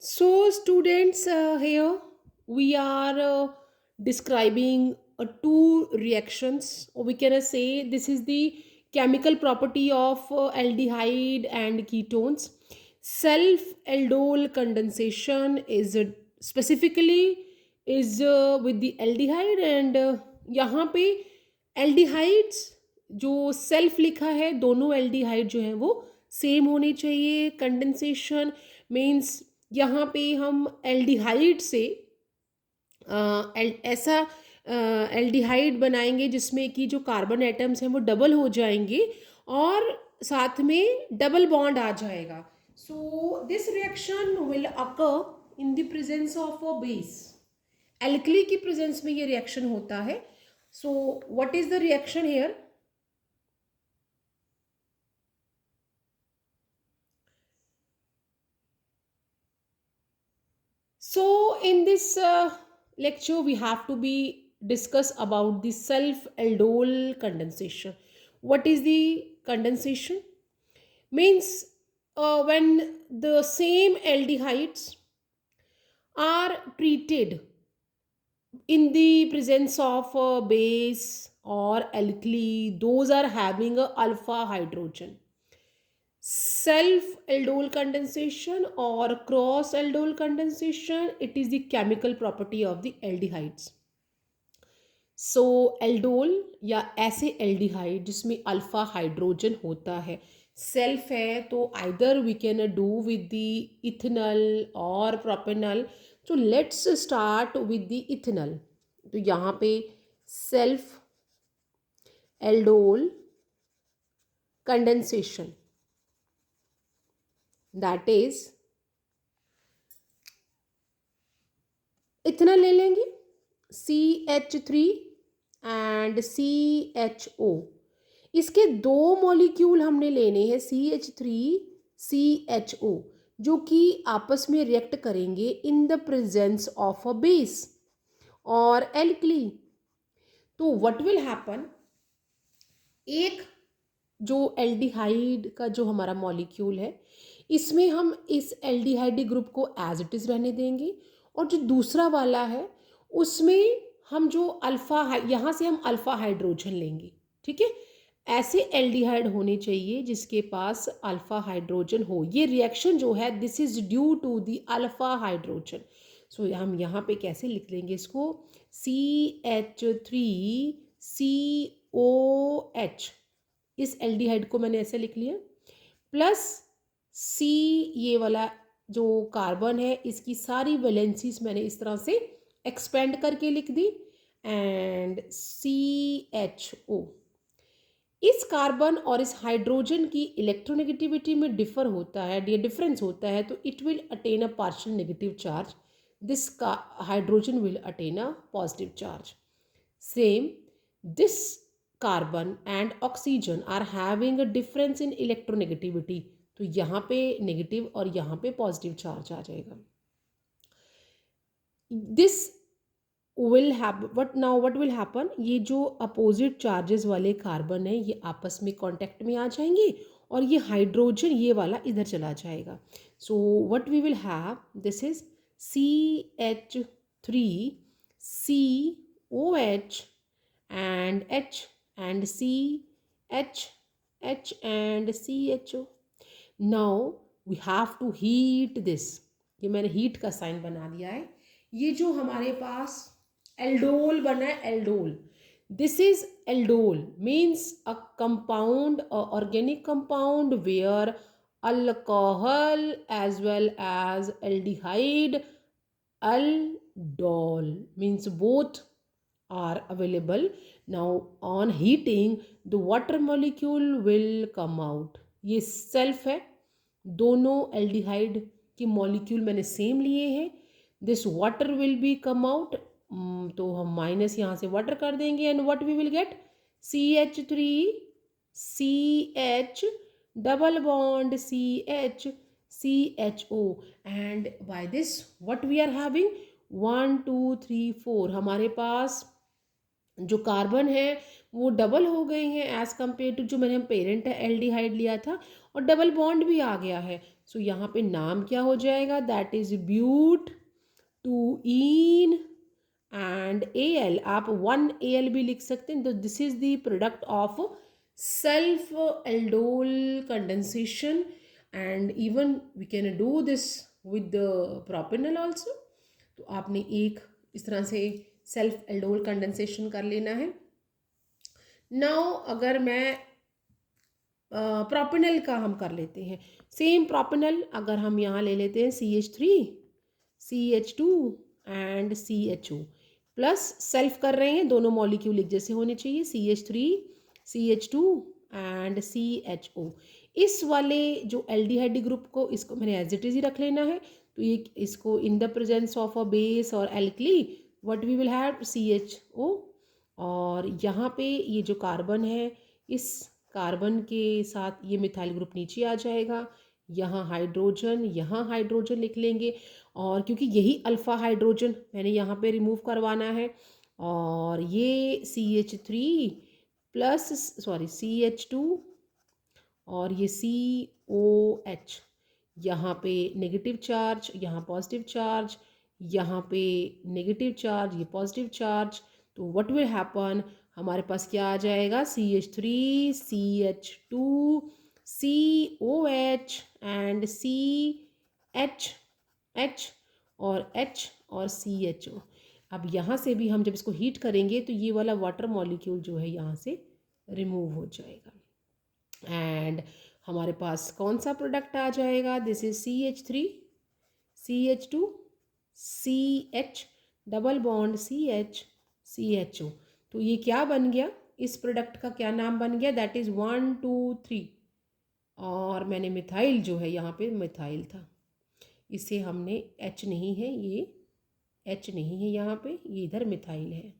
So, students, here we are describing two reactions, or we can say this is the chemical property of aldehyde and ketones. Self aldol condensation is specifically is with the aldehyde and यहाँ पे aldehydes जो self लिखा है दोनों aldehyde जो है वो same होने चाहिए कंडेंसेशन मीन्स यहाँ पे हम एल्डिहाइड से ऐसा एल्डिहाइड बनाएंगे जिसमें कि जो कार्बन एटम्स हैं वो डबल हो जाएंगे और साथ में डबल बॉन्ड आ जाएगा so this reaction will occur in the presence of a base alkali की प्रेजेंस में ये रिएक्शन होता है so what is the reaction here So in this lecture, we have to be discuss about the self-aldol condensation. What is the condensation? Means when the same aldehydes are treated in the presence of a base or alkali, those are having a alpha hydrogen. Self aldol condensation or cross aldol condensation, it is the chemical property of the aldehydes. So aldol या ऐसे aldehyde जिसमें alpha hydrogen होता है self है तो either we can do with the ethanol और propanol तो let's start with the ethanol तो यहाँ पे self aldol condensation that is ethanol ले लेंगे CH3 एंड CHO इसके दो मॉलिक्यूल हमने लेने हैं CH3 CHO जो कि आपस में रिएक्ट करेंगे इन the presence of a base और एल्कली तो व्हाट विल हैपन एक जो एल्डिहाइड का जो हमारा मॉलिक्यूल है इसमें हम इस एल्डिहाइड ग्रुप को एज इट इज़ रहने देंगे और जो दूसरा वाला है उसमें हम जो अल्फा यहाँ से हम अल्फा हाइड्रोजन लेंगे ठीक है ऐसे एल्डिहाइड होने चाहिए जिसके पास अल्फा हाइड्रोजन हो ये रिएक्शन जो है this is due to the alpha hydrogen so हम यहाँ पे कैसे लिख लेंगे इसको CH3COH इस एल्डिहाइड को मैंने ऐसे लिख लिया प्लस सी ये वाला जो कार्बन है इसकी सारी वैलेंसीज मैंने इस तरह से एक्सपेंड करके लिख दी एंड CHO इस कार्बन और इस हाइड्रोजन की इलेक्ट्रोनेगेटिविटी में डिफर होता है ये डिफरेंस होता है तो it will attain a partial negative charge this का hydrogen will attain a positive charge same this carbon and oxygen are having a difference in electronegativity तो यहाँ पे नेगेटिव और यहाँ पे पॉजिटिव चार्ज आ जाएगा this will what will happen ये जो अपोजिट चार्जेस वाले कार्बन है ये आपस में कांटेक्ट में आ जाएंगे और ये हाइड्रोजन ये वाला इधर चला जाएगा so what we will have this is CH3 COH and H and CH and CHO now we have to heat this ये मैंने हीट का साइन बना दिया है ये जो हमारे पास एल्डोल बना है aldol this is aldol means a compound organic compound where alcohol as well as aldehyde aldol means both are available now on heating the water molecule will come out ये self है दोनों aldehyde के molecule मैंने same लिए हैं this water will be come out तो हम minus यहाँ से वाटर कर देंगे and what we will get CH3CH double bond CHO and by this what we are having 1 2 3 4 हमारे पास जो कार्बन है वो डबल हो गए हैं एज कम्पेयर टू जो मैंने हम पेरेंट एल्डिहाइड लिया था, और डबल बॉन्ड भी आ गया है। सो यहाँ पे नाम क्या हो जाएगा, that is but two ene and al. आप 1 AL भी लिख सकते हैं। तो this is the product of self aldol condensation, and even we can do this with the propanol also. तो आपने एक इस तरह से सेल्फ एल्डोल कंडेंसेशन कर लेना है। नाउ अगर मैं प्रोपेनल का हम कर लेते हैं, सेम प्रोपेनल अगर हम यहाँ ले लेते हैं CH3 CH2 and CHO plus, self कर रहे हैं, दोनों मॉलिक्यूल एक जैसे होने चाहिए, CH3 CH2 एंड CHO। इस वाले जो एल्डिहाइड ग्रुप को, इसको मैंने एज इट इज ही रख लेना है। तो ये इसको in the presence of a base और alkali what we will have CHO, और यहाँ पे ये जो कार्बन है, इस कार्बन के साथ ये मिथाइल ग्रुप नीचे आ जाएगा, यहाँ हाइड्रोजन लिख लेंगे, और क्योंकि यही अल्फ़ा हाइड्रोजन मैंने यहाँ पे रिमूव करवाना है, और ये CH3 प्लस CH2 और ये COH, यहाँ पे नेगेटिव चार्ज, यहाँ पॉजिटिव चार्ज, यहाँ पे नेगेटिव चार्ज, ये पॉजिटिव चार्ज। तो व्हाट विल हैपन, हमारे पास क्या आ जाएगा, CH3 CH2 COH and CH और H और CHO। अब यहाँ से भी हम जब इसको हीट करेंगे तो ये वाला वाटर मॉलिक्यूल जो है यहाँ से रिमूव हो जाएगा, एंड हमारे पास कौन सा प्रोडक्ट आ जाएगा, this is CH3 CH2 CH double bond CH CHO। तो ये क्या बन गया, इस प्रोडक्ट का क्या नाम बन गया, दैट इज 1 2 3, और मैंने मिथाइल जो है यहाँ पे मिथाइल था, इसे हमने H नहीं है, ये H नहीं है यहाँ पे, ये इधर मिथाइल है,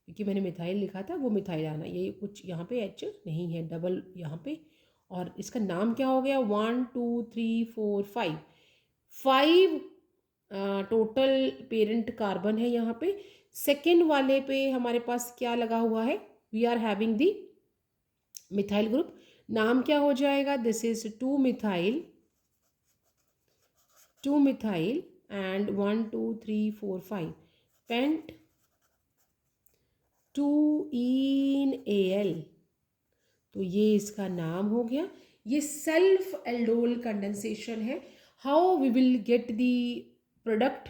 क्योंकि मैंने मिथाइल लिखा था वो मिथाइल आना, ये कुछ यहाँ पे H नहीं है, डबल यहाँ पे। और इसका नाम क्या हो गया, 1 2 3 4 5 टोटल पेरेंट कार्बन है यहाँ पे। सेकेंड वाले पे हमारे पास क्या लगा हुआ है, we are having the methyl group, नाम क्या हो जाएगा, this is 2 methyl and 1 2 3 4 5 pent 2 en AL। तो ये इसका नाम हो गया, ये सेल्फ एल्डोल कंडेंसेशन है। How we will get the product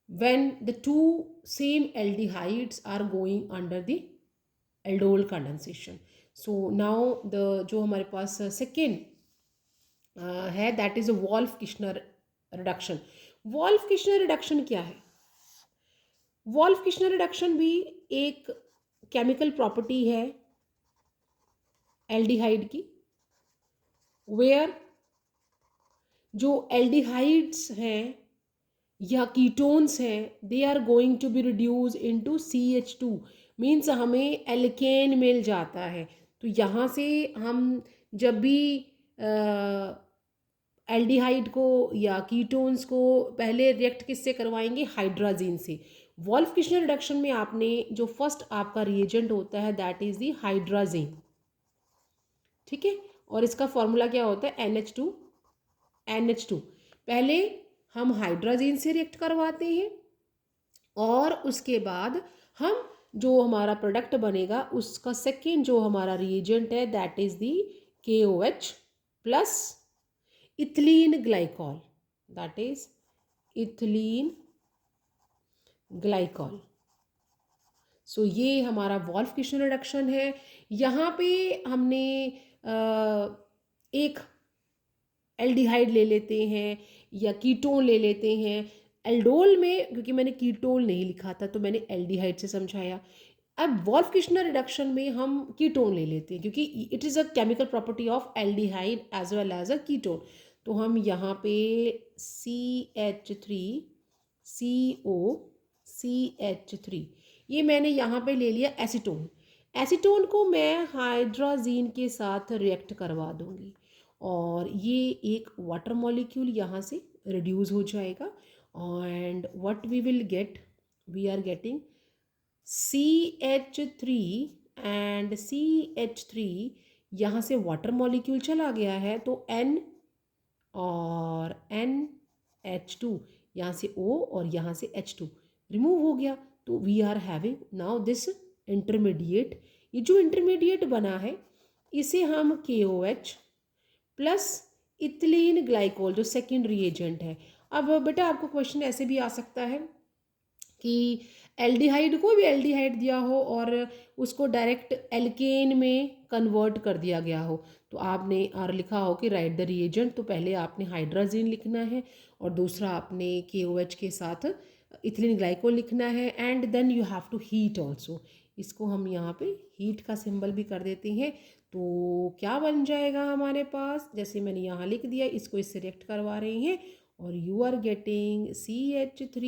when the two same aldehydes are going under the aldol condensation। so now the जो हमारे पास second है, that is a Wolff-Kishner reduction। Wolff-Kishner reduction क्या है, Wolff-Kishner reduction भी एक chemical property है aldehyde की, where जो एल्डिहाइड्स हैं या कीटोन्स हैं, they are going to be reduce into CH2, means हमें एल्केन मिल जाता है। तो यहाँ से हम जब भी एल्डिहाइड को या कीटोन्स को पहले रिएक्ट किससे करवाएंगे, हाइड्राजीन से। वॉल्फ-किशनर रिडक्शन में आपने जो फर्स्ट आपका रिएजेंट होता है दैट इज दी हाइड्राजीन, ठीक है, और इसका फॉर्मूला क्या होता है, NH2। पहले हम हाइड्राजीन से रिएक्ट करवाते हैं, और उसके बाद हम जो हमारा प्रोडक्ट बनेगा उसका सेकेंड जो हमारा रिएजेंट है that is the KOH plus ethylene glycol, that is ethylene glycol. So ये हमारा वॉल्फ-किशनर रिडक्शन है। यहाँ पे हमने एक एल्डिहाइड ले लेते हैं या कीटोन ले लेते हैं। एल्डोल में क्योंकि मैंने कीटोन नहीं लिखा था तो मैंने एल्डिहाइड से समझाया। अब वॉल्फ-किशनर रिडक्शन में हम कीटोन ले लेते हैं क्योंकि it is a chemical property of aldehyde as well as a ketone. तो हम यहाँ पे CH3CO ये मैंने यहाँ पे ले लिया एसीटोन। एसीटोन को मैं हाइड्राजीन के साथ रिएक्ट करवा दूँगी और ये एक वाटर मॉलिक्यूल यहाँ से रिड्यूस हो जाएगा and what we will get, we are getting CH3 and CH3, यहाँ से वाटर मॉलिक्यूल चला गया है तो N और NH2, यहाँ से O और यहाँ से H2 रिमूव हो गया। तो we are having now this intermediate. ये जो इंटरमीडिएट बना है इसे हम KOH प्लस इथिलीन ग्लाइकोल जो सेकेंड रिएजेंट है। अब बेटा आपको क्वेश्चन ऐसे भी आ सकता है कि एल्डिहाइड, कोई भी एल्डिहाइड दिया हो और उसको डायरेक्ट एल्केन में कन्वर्ट कर दिया गया हो, तो आपने और लिखा हो कि राइट द रिएजेंट, तो पहले आपने हाइड्राजीन लिखना है और दूसरा आपने KOH के साथ इथिलीन ग्लाइकोल लिखना है and then you have to heat also. इसको हम यहाँ पे हीट का सिंबल भी कर देते हैं। तो क्या बन जाएगा हमारे पास, जैसे मैंने यहाँ लिख दिया, इसको इससे रिएक्ट करवा रहे हैं और you are getting CH3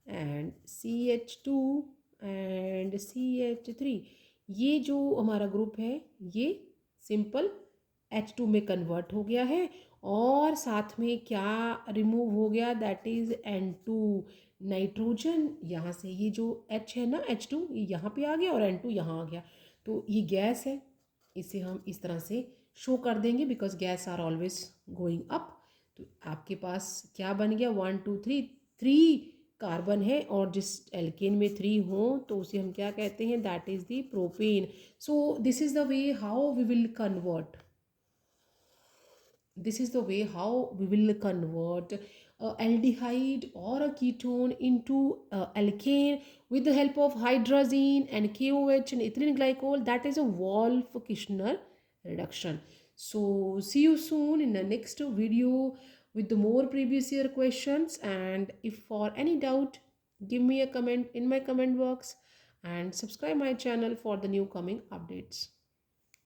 and CH2 and CH3। ये जो हमारा ग्रुप है ये सिंपल H2 में कन्वर्ट हो गया है और साथ में क्या रिमूव हो गया, दैट इज N2 नाइट्रोजन। यहाँ से ये जो H है ना, H2 ये यहाँ पे आ गया और N2 यहाँ आ गया, तो ये गैस है। इसे हम इस तरह से शो कर देंगे because gas are always going up. तो आपके पास क्या बन गया, 1 2 3, 3 कार्बन है और जिस एल्केन में 3 हों तो उसे हम क्या कहते हैं, that is the propane. So this is the way how we will convert, this is the way how we will convert aldehyde or a ketone into alkane with the help of hydrazine and KOH and ethylene glycol. That is a Wolff-Kishner reduction. So see you soon in the next video with the more previous year questions, and if for any doubt give me a comment in my comment box and subscribe my channel for the new coming updates.